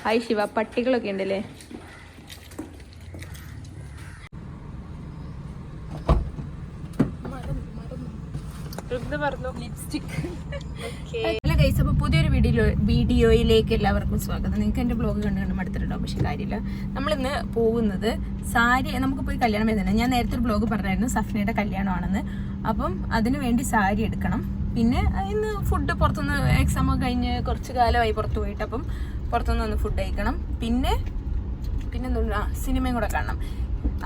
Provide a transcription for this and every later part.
Hi Shiva, പട്ടികളൊക്കെ ഉണ്ടല്ലേ? Hello guys, അപ്പോൾ പുതിയൊരു വീഡിയോയിലേക്ക് എല്ലാവർക്കും സ്വാഗതം. നിങ്ങൾക്ക് എൻ്റെ ബ്ലോഗ് കണ്ട് മടുത്തിട്ടുണ്ടാവും, പക്ഷെ കാര്യമില്ല. നമ്മളിന്ന് പോകുന്നത് സാരി, നമുക്ക് പോയി കല്യാണം വരുന്നുണ്ട്. ഞാൻ നേരത്തെ ഒരു ബ്ലോഗ് പറഞ്ഞായിരുന്നു സഫ്നയുടെ കല്യാണമാണെന്ന്. അപ്പം അതിന് വേണ്ടി സാരി എടുക്കണം. പിന്നെ ഇന്ന് ഫുഡ് പുറത്തുനിന്ന്, എക്സാം ഒക്കെ കഴിഞ്ഞ് കുറച്ച് കാലമായി പുറത്ത് പോയിട്ട്, അപ്പം പുറത്തുനിന്ന് ഒന്ന് ഫുഡ് കഴിക്കണം. പിന്നെ എന്തുകൊണ്ടാ സിനിമയും കൂടെ കാണണം.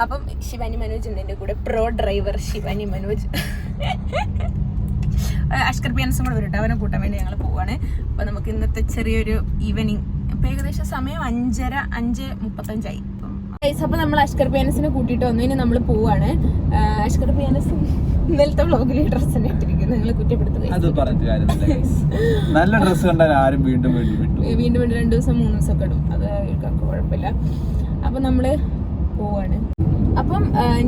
അപ്പം ശിവാനി മനോജ് ഉണ്ട് എൻ്റെ കൂടെ, പ്രോ ഡ്രൈവർ ശിവാനി മനോജ്. അഷ്കർ പിയാനസും കൂടെ വരട്ടെ, അവനെ കൂട്ടാൻ വേണ്ടി ഞങ്ങൾ പോവാണ്. അപ്പോൾ നമുക്ക് ഇന്നത്തെ ചെറിയൊരു ഈവനിങ്, ഇപ്പം ഏകദേശം സമയം 5:35 അപ്പോൾ നമ്മൾ അഷ്കർ പിയാനസിനെ കൂട്ടിയിട്ട് വന്നു. ഇനി നമ്മൾ പോവാണ്. അഷ്കർ പിയാനസ് ഇന്നലത്തെ വ്ളോഗിൽ ഡ്രസ്സ് തന്നെ ഇട്ടിരിക്കുന്നു, നിങ്ങൾ കുറ്റപ്പെടുത്തുക. നല്ല ഡ്രസ്സ് കണ്ടാൽ ആരും വീണ്ടും 2 ദിവസം 3 ദിവസം ഒക്കെ ഇടും, അത് കുഴപ്പമില്ല. അപ്പം നമ്മൾ പോവാണ്. അപ്പം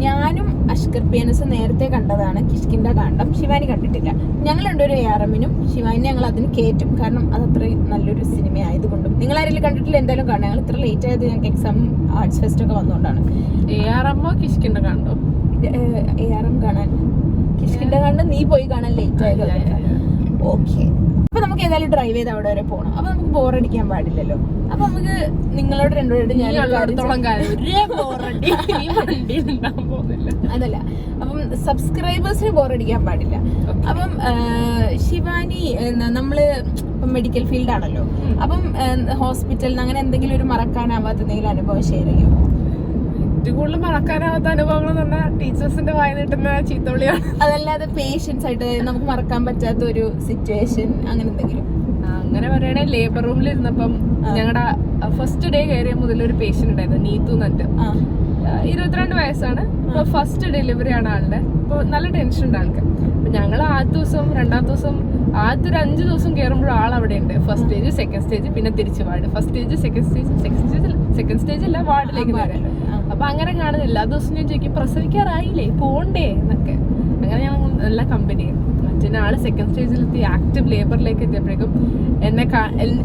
ഞാനും അഷ്കർ പിയാനസ് നേരത്തെ കണ്ടതാണ് കിഷ്കിന്ത കാണ്ഡം. ശിവാനി കണ്ടിട്ടില്ല. ഞങ്ങൾ രണ്ടുപേരും ARMനും ശിവാനി ഞങ്ങൾ അതിന് കയറ്റും, കാരണം അത് അത്രയും നല്ലൊരു സിനിമ ആയതുകൊണ്ടും. നിങ്ങൾ ആരെങ്കിലും കണ്ടിട്ടില്ല എന്തായാലും കാണാം. ഞങ്ങൾ ഇത്ര ലേറ്റ് ആയത് ഞങ്ങൾക്ക് എക്സാം ആർട്സ് ഫെസ്റ്റ് ഒക്കെ വന്നുകൊണ്ടാണ്. ARMോ കിഷ്കിന്ത കാണ്ഡോ? ARM കാണാൻ, കിഷ്കിന്ത കാണ്ഡം നീ പോയി കാണാൻ ലേറ്റ് ആയത്. ഓക്കെ, അപ്പൊ നമുക്ക് ഏതായാലും ഡ്രൈവ് ചെയ്ത് അവിടെ വരെ പോകണം. അപ്പൊ നമുക്ക് ബോറടിക്കാൻ പാടില്ലല്ലോ. അപ്പൊ നമുക്ക് നിങ്ങളോട് രണ്ടുപേരോട് ഞാൻ അതല്ല, അപ്പം സബ്സ്ക്രൈബേഴ്സിന് ബോറടിക്കാൻ പാടില്ല. അപ്പം ശിവാനി, നമ്മള് ഇപ്പം മെഡിക്കൽ ഫീൽഡ് ആണല്ലോ, അപ്പം ഹോസ്പിറ്റലിൽ അങ്ങനെ എന്തെങ്കിലും ഒരു മറക്കാനാവാത്ത എന്തെങ്കിലും അനുഭവം ഷെയർ ചെയ്യും? കൂടുതൽ മറക്കാനാവാത്ത അനുഭവങ്ങൾ എന്ന് പറഞ്ഞാൽ ടീച്ചേഴ്സിന്റെ വായ നീട്ടുന്ന ചീത്തവിളിയാണ്. അതല്ലാതെ പേഷ്യൻസ് ആയിട്ട് നമുക്ക് മറക്കാൻ പറ്റാത്ത ഒരു സിറ്റുവേഷൻ അങ്ങനെ എന്തെങ്കിലും? അങ്ങനെ പറയണേ, ലേബർ റൂമിൽ ഇരുന്നപ്പം ഞങ്ങളുടെ ഫസ്റ്റ് ഡേ കയറിയ മുതൽ ഒരു പേഷ്യന്റ് ഉണ്ടായിരുന്നു, നീതു എന്നിട്ട്. 22 വയസ്സാണ്. അപ്പൊ ഫസ്റ്റ് ഡെലിവറി ആണ് ആളുടെ. അപ്പൊ നല്ല ടെൻഷൻ ഉണ്ട് ആൾക്ക്. അപ്പൊ ഞങ്ങൾ ആദ്യ ദിവസം, രണ്ടാമത്തെ ദിവസം, ആദ്യത്തെ ഒരു 5 ദിവസം കയറുമ്പോൾ ആളവിടെ ഉണ്ട്. ഫസ്റ്റ് സ്റ്റേജ്, സെക്കൻഡ് സ്റ്റേജ്, പിന്നെ തിരിച്ച് ward. First stage, second stage അല്ല, വാർഡിലേക്ക് വരാൻ. അപ്പൊ അങ്ങനെ കാണുന്നില്ല. ആ ദിവസം ഞാൻ ചോദിക്കും, പ്രസവിക്കാറായില്ലേ, പോണ്ടേ എന്നൊക്കെ. അങ്ങനെ ഞാൻ നല്ല കമ്പനി. മറ്റേ ആള് സെക്കൻഡ് സ്റ്റേജിലെത്തി ആക്റ്റീവ് ലേബറിലേക്ക് എത്തിയപ്പോഴേക്കും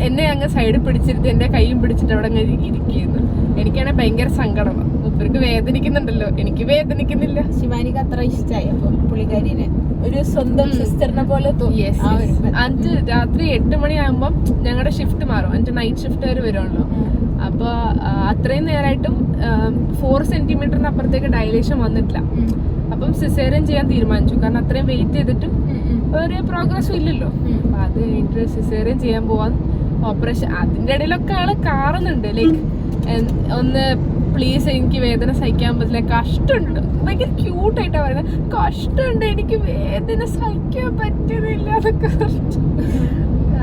എന്നെ അങ്ങ് സൈഡിൽ പിടിച്ചിരുത്തി എന്റെ കൈയും പിടിച്ചിട്ട് അവിടെ അങ്ങനെ ഇരിക്കുന്നു. എനിക്കാണെങ്കിൽ ഭയങ്കര സങ്കടമാണ്. മുപ്പർക്ക് വേദനിക്കുന്നുണ്ടല്ലോ, എനിക്ക് വേദനിക്കുന്നില്ല. ശിവാനിക്ക് അത്ര ഇഷ്ടമായി അപ്പൊ പുള്ളിക്കാരിനെ, ഒരു സ്വന്തം സിസ്റ്ററിനെ പോലെ തോന്നി. രാത്രി 8 മണിയാകുമ്പോൾ ഞങ്ങളുടെ ഷിഫ്റ്റ് മാറും. 5 നൈറ്റ് ഷിഫ്റ്റ് വരെ വരുമല്ലോ. അപ്പൊ അത്രയും നേരമായിട്ടും 4 സെന്റിമീറ്ററിന് അപ്പുറത്തേക്ക് ഡയലേഷൻ വന്നിട്ടില്ല. അപ്പം സിസേറിയൻ ചെയ്യാൻ തീരുമാനിച്ചു, കാരണം അത്രയും വെയിറ്റ് ചെയ്തിട്ടും ഒരു പ്രോഗ്രസ്സും ഇല്ലല്ലോ. അപ്പൊ അത് കഴിഞ്ഞിട്ട് സിസേറിയൻ ചെയ്യാൻ പോവാൻ ഓപ്പറേഷൻ. അതിന്റെ ഇടയിലൊക്കെ ആള് കാറുന്നുണ്ട്, ലൈക്ക് ഒന്ന് പ്ലീസ് എനിക്ക് വേദന സഹിക്കാൻ പറ്റില്ല, കഷ്ടമുണ്ട്. ഭയങ്കര ക്യൂട്ടായിട്ടാ പറയുന്നത്, കഷ്ടമുണ്ട്, എനിക്ക് വേദന സഹിക്കാൻ പറ്റുന്നില്ല എന്നൊക്കെ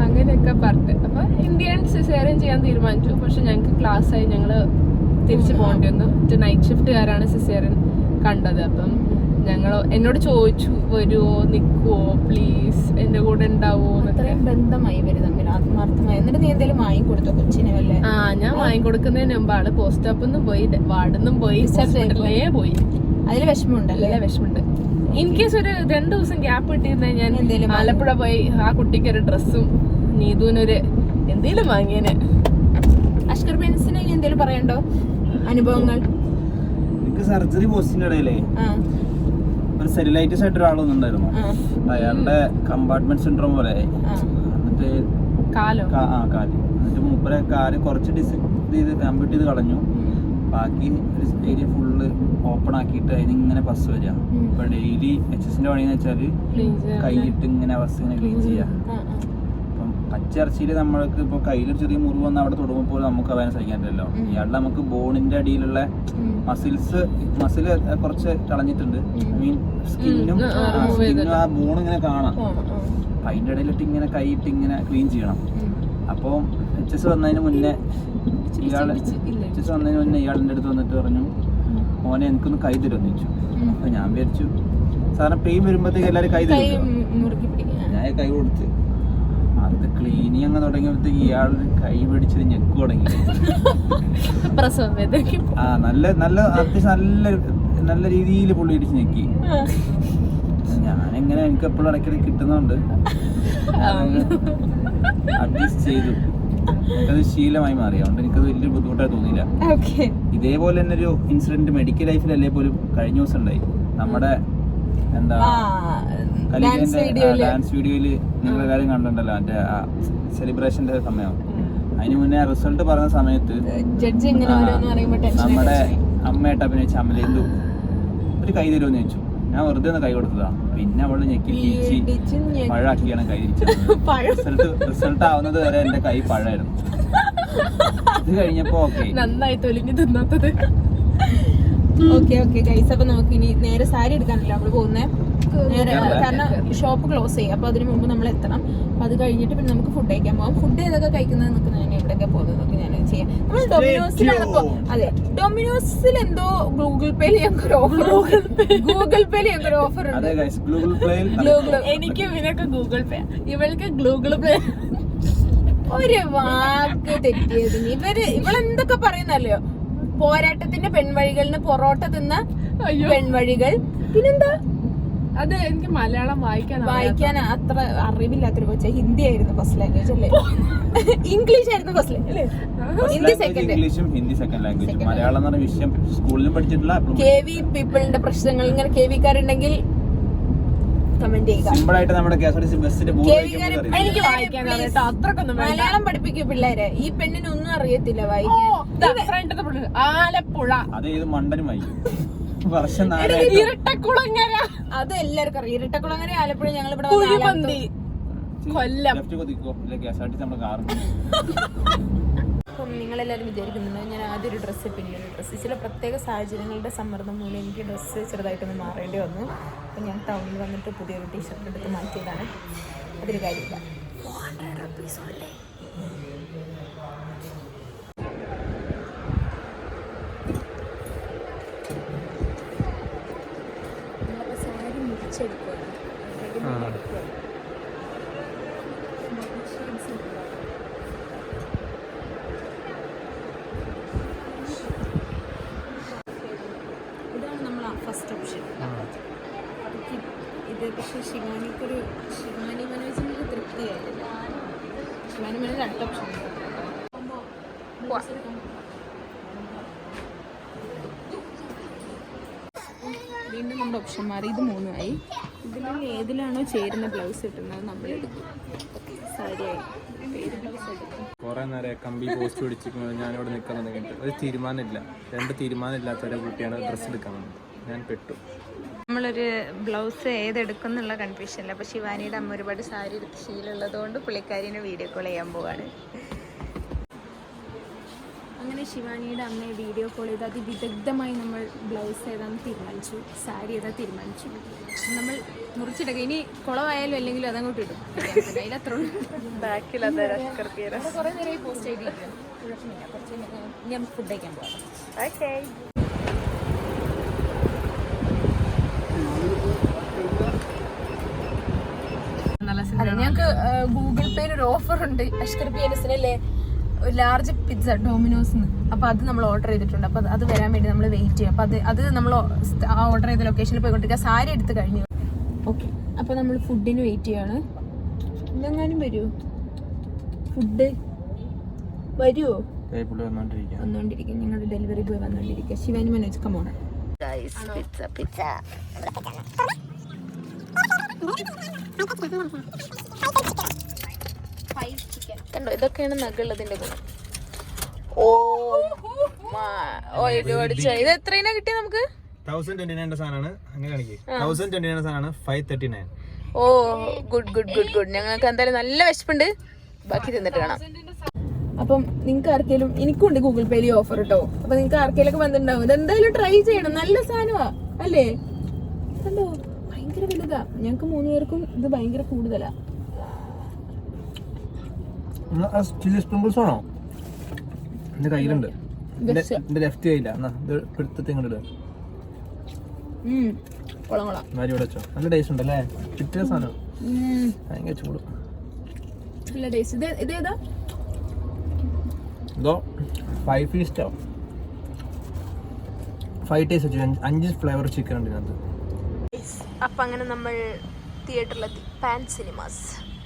അങ്ങനെയൊക്കെ പറഞ്ഞിട്ട്. അപ്പൊ ഇന്ത്യൻ സിസേറിയൻ ചെയ്യാൻ തീരുമാനിച്ചു. പക്ഷെ ഞങ്ങൾക്ക് ക്ലാസ് ആയി, ഞങ്ങള് തിരിച്ചു പോകേണ്ടി വന്നു. നൈറ്റ് ഷിഫ്റ്റുകാരാണ് സിസേറിയൻ കണ്ടത്. അപ്പം എന്നോട് ചോദിച്ചു, വരുവോ, നിക്കുവോ, പ്ലീസ് എന്റെ കൂടെ ഉണ്ടാവോ എന്നൊക്കെ. ബന്ധമായി വരും തമ്മിൽ, ആത്മാർത്ഥമായി. എന്നിട്ട് നീ എന്തെങ്കിലും വാങ്ങിക്കൊടുത്തോ കൊച്ചിനെ? വല്ലേ? ഞാൻ വാങ്ങിക്കൊടുക്കുന്നതിന് മുമ്പ് ആള് പോസ്റ്റ് സ്റ്റോപ്പിന്നും പോയി, വാർഡിന്നും പോയി, പോയി. അതിൽ വിഷമമുണ്ടല്ലേ? വിഷമമുണ്ട്. ഇൻ കേസ് ഒരു 2 ദിവസം ഗ്യാപ്പ് കിട്ടിയിരുന്ന ഞാൻ ആലപ്പുഴ പോയി ആ കുട്ടിക്ക് ഒരു ഡ്രസ്സും നീതുവിനൊരു എന്തേലും വാങ്ങിയേനെ. അഷ്കർ പിയാനസിന് ഇനി എന്തേലും പറയണ്ടോ അനുഭവങ്ങൾ? സർജറി പോസ്റ്റിന്റെ ഇടയിലേ ഒരു സെല്ലുലൈറ്റിസ് ആയിട്ട് ഒരാളൊന്നുണ്ടായിരുന്നു. അയാളുടെ കമ്പാർട്ട്മെന്റ് സിൻഡ്രോം പോലെ. എന്നിട്ട് കാല് എന്നിട്ട് മൂപ്പരെ കാല് കുറച്ച് ആംപ്യൂട്ട് ചെയ്ത് കളഞ്ഞു. ബാക്കി ഒരു ഏരിയ ഫുള്ള് ഓപ്പൺ ആക്കിയിട്ട് അതിനിങ്ങനെ ബസ് വരിക. ഇപ്പൊ ഡെയിലി HS-ന്റെ പണിയെന്ന് വെച്ചാല് കൈയിട്ട് ഇങ്ങനെ ബസ് ഇങ്ങനെ ക്ലീൻ ചെയ്യാം. അപ്പം പച്ചിറച്ചിയിൽ നമ്മൾക്ക് ഇപ്പൊ കയ്യിലൊരു ചെറിയ മുറിവ് വന്ന് അവിടെ തൊടുമ്പോൾ നമുക്ക് അവനെ സഹിക്കാൻ പറ്റില്ലല്ലോ. ഇയാളുടെ നമുക്ക് ബോണിന്റെ അടിയിലുള്ള മസിൽ കുറച്ച് കളഞ്ഞിട്ടുണ്ട്. ഐ മീൻ സ്കിന്നും ആ ബോൺ ഇങ്ങനെ കാണാം. അതിന്റെ ഇടയിലിട്ട് ഇങ്ങനെ കൈയിട്ട് ഇങ്ങനെ ക്ലീൻ ചെയ്യണം. അപ്പോൾ HS വന്നതിന് മുന്നേ ഇയാളിന്റെ അടുത്ത് വന്നിട്ട് പറഞ്ഞു, മോനെ എനിക്കൊന്ന് കൈ തരുമെന്ന് ചോദിച്ചു. അപ്പൊ ഞാൻ വിചാരിച്ചു സാധാരണ പെയിൻ വരുമ്പോഴത്തേക്ക് എല്ലാവരും കൈ തരും. ഞാൻ കൈ കൊടുത്ത് അത് ക്ലീനിങ് അങ്ങ് തുടങ്ങിയപ്പോഴത്തേക്ക് ഇയാളൊരു കൈ പിടിച്ചത് ഞെക്ക് തുടങ്ങി. നല്ല രീതിയിൽ പുള്ളി ഇടിച്ച് ഞെക്കി. ഞാനെങ്ങനെ എനിക്ക് എപ്പോഴും ഇടയ്ക്കിടയ്ക്ക് കിട്ടുന്നുണ്ട് അഡ്ജസ്റ്റ് ചെയ്തു. എനിക്കത് ശീലമായി മാറി. അതുകൊണ്ട് എനിക്കത് വലിയ ബുദ്ധിമുട്ടായി തോന്നിയില്ല. ഓക്കെ. ഇതേപോലെ തന്നെ ഒരു ഇൻസിഡന്റ് മെഡിക്കൽ ലൈഫിലല്ലേ പോലും കഴിഞ്ഞ ദിവസം ഉണ്ടായി. നമ്മുടെ എന്താ ഡാൻസ് വീഡിയോയില് നിങ്ങളുടെ കാര്യം കണ്ടിട്ടുണ്ടല്ലോ, മറ്റേ സെലിബ്രേഷന്റെ സമയം. അതിന് മുന്നേ റിസൾട്ട് പറഞ്ഞ സമയത്ത് നമ്മുടെ അമ്മയായിട്ട് അഭിനയിച്ച അമലേന്ദു ഒരു കൈ തരുമെന്ന് ചോദിച്ചു. ഞാൻ വെറുതെ ഒന്ന് കൈ കൊടുത്തതാ. പിന്നെ അവള് ഞെക്കി ടീച്ചി പഴാക്കിയാണ് കൈ തിരിച്ചത്. റിസൾട്ട് ആവുന്നത് വരെ എന്റെ കൈ പഴമായിരുന്നു. ഇത് കഴിഞ്ഞപ്പോ നന്നായി തൊലിഞ്ഞു തിന്നാത്തത്. ഓക്കെ ഗൈസ്, അപ്പൊ നമുക്ക് ഇനി നേരെ സാരി എടുക്കാനല്ലോ നമ്മള് പോകുന്നേ. നേരെ കാരണം ഷോപ്പ് ക്ലോസ് ചെയ്യും. അപ്പൊ അതിന് മുമ്പ് നമ്മൾ എത്തണം. അപ്പൊ അത് കഴിഞ്ഞിട്ട് പിന്നെ നമുക്ക് ഫുഡ് കഴിക്കാൻ പോകാം. ഫുഡ് ഏതൊക്കെ കഴിക്കുന്നത് നമുക്ക് ഞാൻ എവിടെയൊക്കെ പോകുന്നതൊക്കെ ഞാൻ ചെയ്യാം. നമ്മൾ ഡൊമിനോസിലാണിപ്പോ. അതെ, ഡൊമിനോസിൽ എന്തോ ഗൂഗിൾ പേയിൽ ഞങ്ങൾക്ക് ഓഫർ ഉണ്ട്. എനിക്ക് ഇവനൊക്കെ ഗൂഗിൾ പേ, ഇവൾക്ക് ഗൂഗിൾ പേ. ഒരു വാക്ക് തെറ്റിയതിന് ഇവളെന്തൊക്കെ പറയുന്നല്ലോ. പോരാട്ടത്തിന്റെ പെൺവഴികളിന് പൊറോട്ട തിന്ന പെൺവഴികൾ. പിന്നെന്താ, അത് എനിക്ക് മലയാളം വായിക്കാൻ അത്ര അറിവില്ലാത്തൊരു കൊച്ചാ. ഹിന്ദി ആയിരുന്നു ഫസ്റ്റ് ലാംഗ്വേജ് അല്ലേ? ഇംഗ്ലീഷ് ആയിരുന്നു ഫസ്റ്റ് അല്ലേ? ഹിന്ദി സെക്കൻഡ്. മലയാളം എന്ന വിഷയം സ്കൂളിലും പഠിച്ചിട്ടില്ല. KV പീപ്പിളിന്റെ പ്രശ്നങ്ങൾ ഇങ്ങനെ KV-കാരുണ്ടെങ്കിൽ കമന്റ് ചെയ്യുക. സിമ്പിൾ ആയിട്ട് നമ്മുടെ KSRTC ബസ്സിന്റെ എനിക്ക് വായിക്കാൻ മലയാളം പഠിപ്പിക്കും പിള്ളേരെ. ഈ പെണ്ണിന് ഒന്നും അറിയത്തില്ല വായിക്കാൻ. ആലപ്പുഴ അതേത് മണ്ടനും വായിക്കും. ഇരട്ടക്കുളങ്ങര അത് എല്ലാവർക്കും അറിയാം. ഇരട്ടക്കുളങ്ങര, ആലപ്പുഴ. ഞങ്ങൾ ഇവിടെ കൊല്ലം. അപ്പം നിങ്ങളെല്ലാവരും വിചാരിക്കുന്നുണ്ട് ഞാൻ ആദ്യം ഒരു ഡ്രസ്സ് പിന്നീട് ഡ്രസ്സ്. ചില പ്രത്യേക സാഹചര്യങ്ങളുടെ സമ്മർദ്ദം മൂലം എനിക്ക് ഡ്രസ്സ് ചെറുതായിട്ടൊന്ന് മാറേണ്ടി വന്നു. അപ്പം ഞാൻ ടൗണിൽ വന്നിട്ട് പുതിയൊരു ടീഷർട്ട് എടുത്ത് മാറ്റിയതാണ്. അതൊരു കാര്യമില്ല. 400 rupees ഉള്ളേ. സാരി മുറിച്ചെടുക്കുകയാണ്. ഇതാണ് നമ്മൾ ഫസ്റ്റ് ഓപ്ഷൻ. ഇത് പക്ഷേ ശിവാനി മനോജിന് തൃപ്തിയായിട്ടില്ല. ശിവാനി മനോജ് അടുത്ത ഓപ്ഷൻ. വീണ്ടും നമ്മുടെ ഓപ്ഷൻ മാറി. ഇത് 3ആയി. ഇതിൽ ഏതിലാണോ ചേരുന്ന ബ്ലൗസ് കിട്ടുന്നത് നമ്മളെടുക്കും. സാരിയായി കുറെ നേരം കമ്പി പോസ്റ്റ് പിടിച്ചിരിക്കുന്നത് ഞാനിവിടെ നിൽക്കുന്നത് കേട്ടു. ഒരു തീരുമാനമില്ല. 2 തീരുമാനമില്ലാത്തൊരു കുട്ടിയാണ് ഡ്രസ്സ് എടുക്കാൻ വന്നത്. ഞാൻ പെട്ടു. നമ്മളൊരു ബ്ലൗസ് ഏതെടുക്കും എന്നുള്ള കൺഫ്യൂഷനില്ല. അപ്പോൾ ശിവാനിയുടെ അമ്മ ഒരുപാട് സാരി എടുത്ത് ശീലമുള്ളത് കൊണ്ട് പുള്ളിക്കാരിനെ വീഡിയോ കോൾ ചെയ്യാൻ പോവാണ്. അങ്ങനെ ശിവാനിയുടെ അമ്മയെ വീഡിയോ കോൾ ചെയ്ത് അതിവിദഗ്ധമായി നമ്മൾ ബ്ലൗസ് ഏതാണെന്ന് തീരുമാനിച്ചു, സാരി ഏതാ തീരുമാനിച്ചു. നമ്മൾ മുറിച്ചെടുക്കുക. ഇനി കുളമായാലും അല്ലെങ്കിലും അതങ്ങോട്ട് ഇടും. അതിലത്ര ബാക്കിൽ കുറേ നേരമായി പോസ്റ്റ് ചെയ്തിരിക്കും. കുഴപ്പമില്ല. കുറച്ച് ഞാൻ ഫുഡ് കഴിക്കാൻ പോകാം. ഓക്കെ. അതെ, ഞങ്ങൾക്ക് ഗൂഗിൾ പേയിൽ ഒരു ഓഫർ ഉണ്ട്. അഷ്കർ PNSനല്ലേ ലാർജ് പിസ്സ ഡൊമിനോസ്. അപ്പൊ അത് നമ്മൾ ഓർഡർ ചെയ്തിട്ടുണ്ട്. അപ്പൊ അത് വരാൻ വേണ്ടി നമ്മൾ വെയിറ്റ് ചെയ്യും. അപ്പൊ അത് നമ്മൾ ഓർഡർ ചെയ്ത ലൊക്കേഷനിൽ പോയിക്കൊണ്ടിരിക്കുക. സാരി എടുത്ത് കഴിഞ്ഞു. ഓക്കെ, അപ്പൊ നമ്മൾ ഫുഡിന് വെയിറ്റ് ചെയ്യാണ്. ഇന്നെങ്ങാനും വരുമോ? ഫുഡ് വരുമോ? വന്നോണ്ടിരിക്കും. ഞങ്ങളുടെ ഡെലിവറി ബോയ് വന്നോണ്ടിരിക്കുക. ശിവാനി മനോജ് കമോൺ. കണ്ടോ, ഇതൊക്കെയാണ് നഗുള്ളതിന്റെ ഗുണം. ഇത് എത്രയാണ് കിട്ടിയ നമുക്ക്? 1029 സാധനമാണ്. അങ്ങനെ കാണിക്കേ 1029 സാധനമാണ് 539. ഓ ഗുഡ് ഗുഡ് ഗുഡ് ഗുഡ്. ഞങ്ങൾക്ക് എന്തായാലും നല്ല വിശപ്പുണ്ട്. ബാക്കി തിന്നിട്ട് കാണാം. അപ്പം നിങ്ങൾക്ക് ആർക്കെങ്കിലും, എനിക്കുണ്ട് ഗൂഗിൾ പേയിൽ ഓഫർ കേട്ടോ. അപ്പൊ നിങ്ങൾക്ക് ആർക്കെങ്കിലും ഒക്കെ വന്നിട്ടുണ്ടാവും. ഇത് എന്തായാലും ട്രൈ ചെയ്യണം. നല്ല സാധനമാ അല്ലേ? കണ്ടോ, ഭയങ്കര വലുതാ. ഞങ്ങൾക്ക് 3 പേർക്കും ഇത് ഭയങ്കര കൂടുതലാ. ചില്ലി സ്പ്രിങ്കിൾസ് ആണോ? എന്റെ കയ്യിലുണ്ട്. എന്റെ ലെഫ്റ്റ് കയ്യില്ല. നല്ല ടേസ്റ്റ് ഉണ്ടല്ലേ? കിട്ടിയ സാധനം ഭയങ്കര ചൂട്. നല്ല ടേസ്റ്റ്. ഇതേതാ? ഇതോ 5 ഫീസ്റ്റ് 5 ടേസ്റ്റ് വെച്ചു. 5 ഫ്ലേവർ ചിക്കൻ ഉണ്ട് ഇതിനകത്ത്. അപ്പൊ അങ്ങനെ നമ്മൾ തിയേറ്ററിലെത്തി. Pan Cinemas.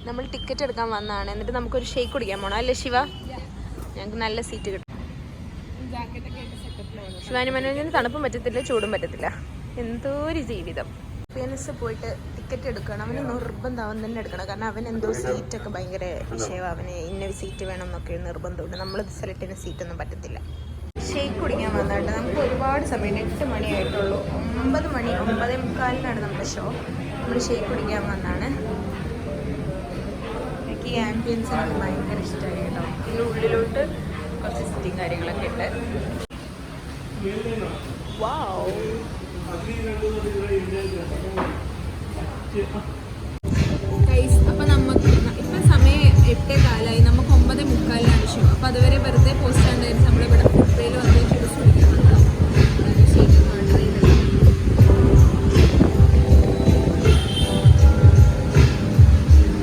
നമ്മൾ ടിക്കറ്റ് എടുക്കാൻ വന്നതാണ്. എന്നിട്ട് നമുക്കൊരു ഷേക്ക് കുടിക്കാൻ പോകണം അല്ലേ ശിവ? ഞങ്ങൾക്ക് നല്ല സീറ്റ് കിട്ടും. ശിവാനി മനോരഞ്ജന് തണുപ്പും പറ്റത്തില്ല, ചൂടും പറ്റത്തില്ല. എന്തോ ഒരു ജീവിതം. ഫിയൻസ് പോയിട്ട് ടിക്കറ്റ് എടുക്കണം. അവന് നിർബന്ധം അവൻ തന്നെ എടുക്കണം. കാരണം അവൻ എന്തോ സീറ്റൊക്കെ ഭയങ്കര വിഷയം. അവന് ഇന്ന സീറ്റ് വേണം എന്നൊക്കെ നിർബന്ധമുണ്ട്. നമ്മൾ സെലക്ട് ചെയ്യുന്ന സീറ്റൊന്നും പറ്റത്തില്ല. ഷേക്ക് കുടിക്കാൻ വന്നിട്ട് നമുക്ക് ഒരുപാട് സമയം 8 മണിയായിട്ടുള്ളൂ. 9 മണി 9:45 നമ്മുടെ ഷോ. നമ്മൾ ഷേക്ക് കുടിക്കാൻ വന്നാണ്. എനിക്ക് ഈ ആംബിയൻസ് എനിക്ക് ഭയങ്കര ഇഷ്ടമായി കേട്ടോ. ഇതിൻ്റെ ഉള്ളിലോട്ട് കുറച്ച് സിറ്റിങ് കാര്യങ്ങളൊക്കെ ഉണ്ട്. വാവ്. അപ്പൊ നമുക്ക് ഇപ്പൊ സമയം 8:15. നമുക്ക് 9:45 ഷോ. അപ്പൊ അതുവരെ വെറുതെ പോസ്റ്റ് ആണ്ടായിരുന്നു നമ്മളിവിടെ ഫുട്വേയിൽ വന്ന് ജ്യൂസ് കുടിക്കുന്നുണ്ടാവും.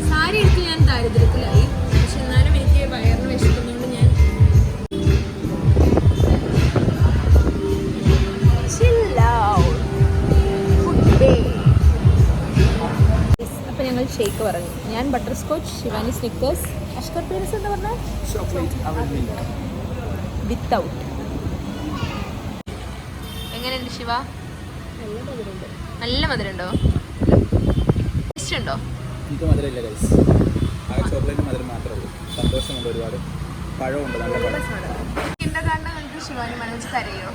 സാരി എടുത്ത് ഞാൻ ദാരിദ്ര്യത്തിലായി. പക്ഷെ എന്നാലും എനിക്ക് വയറിന് വിശക്കുന്നതുകൊണ്ട് ഞാൻ അപ്പൊ ഞങ്ങൾ ഷേക്ക് പറഞ്ഞു. ഞാൻ butter scotch, Shivani Snickers, Ashkar Perez എന്താ പറഞ്ഞ വിത്തൗട്ട്. എങ്ങനെയുണ്ട് ശിവ? നല്ല മധുരമുണ്ടോ? ടേസ്റ്റ് ഉണ്ടോ? എനിക്ക് മധുരമില്ല ഗൈസ്. ആ ചോക്ലേറ്റ് മധുരം മാത്രമേ ഉള്ളൂ. സന്തോഷമുണ്ട് ഒരുപാട്. പഴമുണ്ട്, നല്ല പഴം. എന്റെ കണ്ട നിങ്ങൾക്ക് ശിവാനി മനോജ് കരയോ?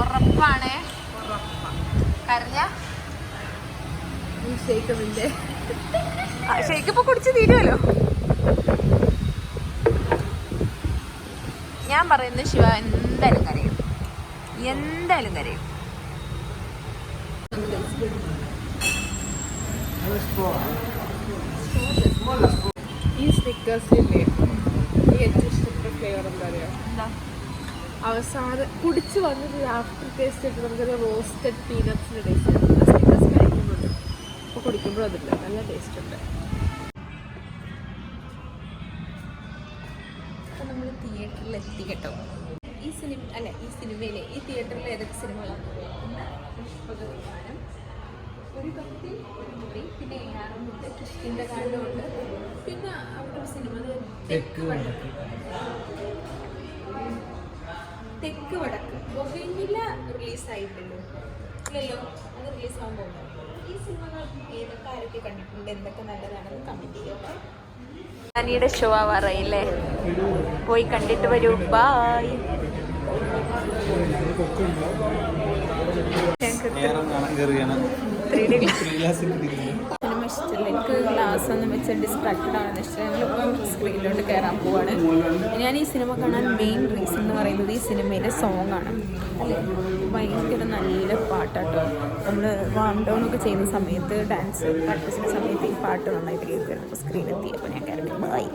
ഉറപ്പാണേ. കരഞ്ഞ ഷേക്ക് ഇപ്പൊ കുടിച്ച് തീരുമല്ലോ. ഞാൻ പറയുന്നത് ശിവ എന്തായാലും കരയും, എന്തായാലും കരയും. ഈ സ്നിക്കേഴ്സില്ലേ ഏറ്റവും ഇഷ്ടപ്പെട്ട ഫ്ലേവർ എന്താ അറിയാം? അവസാനം കുടിച്ച് വന്നിട്ട് ആഫ്റ്റർ ടേസ്റ്റ് ആയിട്ട് നമുക്കൊരു റോസ്റ്റഡ് പീനട്സിൻ്റെ ടേസ്റ്റ് സ്നിക്കേഴ്സ് കഴിക്കുന്നുണ്ട്. അപ്പോൾ കുടിക്കുമ്പോഴും അതില്ല, നല്ല ടേസ്റ്റ് ഉണ്ട്. അപ്പോൾ നമ്മൾ തിയേറ്ററിൽ എത്തി കേട്ടോ. ഈ സിനിമയിലെ ഈ തിയേറ്ററിൽ ഏതൊക്കെ സിനിമകളാണ്? ഒരു ഭക്തി, ഒരു മുറി, പിന്നെ ഏഴാറുമുണ്ട്, കിഷ്കിൻ്റെ കാലമുണ്ട്, പിന്നെ അവിടെ ഒരു സിനിമ തെക്ക് വടക്ക്. ബൊഗൈനില റിലീസായിട്ടല്ലോ ഇല്ലല്ലോ, അത് റിലീസാകാൻ പോകുന്നു. ഈ സിനിമകൾ ഏതൊക്കെ ആരൊക്കെ കണ്ടിട്ടുണ്ട്, എന്തൊക്കെ നല്ലതാണെന്ന് കമൻറ്റ് ചെയ്യട്ടെ. അനിയുടെ ഷോ ആവാറായില്ലേ? പോയി കണ്ടിട്ട് വരൂ. ബായ്. സിനിമ ഇഷ്ടമല്ല, എനിക്ക് ഗ്ലാസ് ഒന്നും വെച്ച് ഡിസ്ട്രാക്റ്റഡ് ആണെന്ന് ഇഷ്ടം. ഞങ്ങളിപ്പം സ്ക്രീനിലോട്ട് കയറാൻ പോവാണ്. ഞാൻ ഈ സിനിമ കാണാൻ മെയിൻ റീസൺ എന്ന് പറയുന്നത് ഈ സിനിമയിലെ സോങ്ങാണ്. അല്ലേ, ഭയങ്കര നല്ല പാട്ടാട്ടോ. നമ്മൾ വാം ഡൗൺ ഒക്കെ ചെയ്യുന്ന സമയത്ത്, ഡാൻസ് പ്രാക്ടീസിൻ്റെ സമയത്ത് ഈ പാട്ട് നന്നായിട്ട് കേൾക്കുമായിരുന്നു. അപ്പോൾ സ്ക്രീനെത്തി. അപ്പോൾ ഞാൻ കയറി. ബൈ.